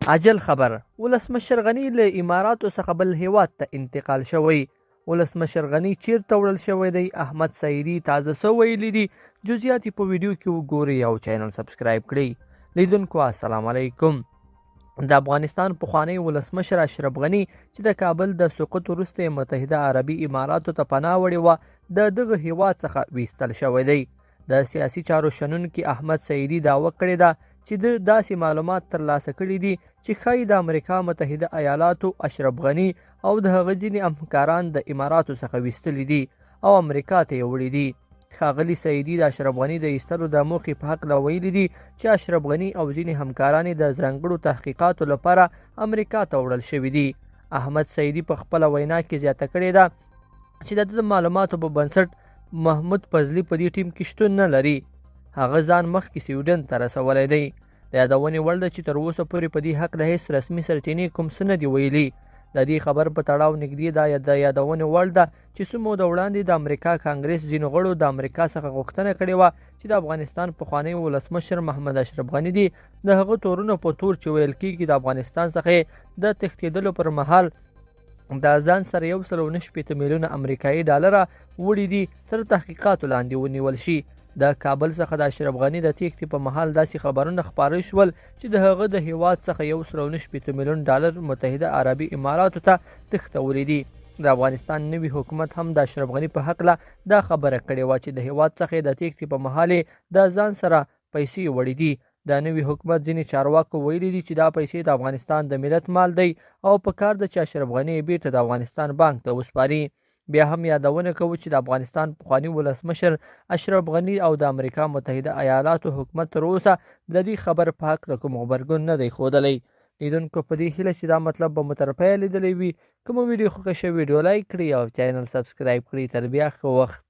عاجل خبر ولسمشر غني له اماراتو څخه بل هیواد ته انتقال شوی. ولسمشر غني چیرته وړل شوی دی؟ احمد سعیدي تازه څه ویلي دي؟ جزئیات په ویډیو کې وګورئ او چینل سبسکرایب کړئ. لیدونکو السلام علیکم. د افغانستان پخوانی ولسمشر اشرف غني چې د کابل د سقوط وروسته متحده عربي اماراتو ته پناه وړې وه، د دغه هیواد څخه ویستل شوی دی. د سیاسي چارو شنونکي احمد سعیدي دعوه کړې ده چې د داسې معلومات ترلاسه کړي دي چې ښایي د امریکا متحده ایالاتو اشرف غني او د هغه ځینې همکاران د اماراتو څخه ویستلي دي او امریکا ته یې وړي دي. ښاغلي سعیدي د اشرف غني د ایستلو د موخې په هکله ویلي دي چې اشرف غني او ځینې همکاران د ځانګړو تحقیقاتو لپاره امریکا ته وړل شوي دي. احمد سعیدي په خپله وینا کې زیاته کړې ده چې د معلوماتو په بنسټ محمود فضلي په دې ټیم کې شتون نه لري. هغه ځان مخکې سویډن ته رسولی دی. د یادونې وړ ده چې تر اوسه پورې په دې هکله هیڅ رسمي سرچینې کوم څه نه دي ویلي. د دې خبر په تړاو نږدې د یادونې وړ ده چې څه موده وړاندې د امریکا کانګرس ځینو غړو د امریکا څخه غوښتنه کړې وه چې د افغانستان پخوانی ولسمشر محمد اشرف غني دي د هغه تورونه په تور چې ویل کېږي د افغانستان څخه د تښتېدلو پر مهال د ځان سره 1.9 میلیونه امریکایي ډالره وړي دي تر تحقیقاتو لاندې ونیول شي. د کابل څخه د اشرف غني د تېښتې په مهال داسې خبرونه خپاره شول چې د هغه د هیواد څخه 1.9 میلیون ډالر متحده عربي اماراتو ته تښتولي دي. د افغانستان نوي حکومت هم د اشرف غني په هکله دا خبره کړې وه چې د هیواد څخه د تېښتې په مهال د ځان سره پیسې وړي دي. د نوي حکومت ځینې چارواکو ویلي دي چې دا پیسې د افغانستان د ملت مال دی او په کار ده چې اشرف غني بیرته د افغانستان بانک ته وسپاري. بیا هم یادونه کوو چې د افغانستان پخوانی ولسمشر اشرف غني او د امریکا متحده ایالاتو حکومت تر اوسه د دې خبر په هکله کوم غبرګون نه دی ښودلی. لیدونکو په دې هیله چې دا مطلب به مو تر پایه لیدلی وي. کومه ویډیو خوښه شوې ویډیو لایک کړئ او چینل سبسکرایب کړئ. تر بیا ښه وخت.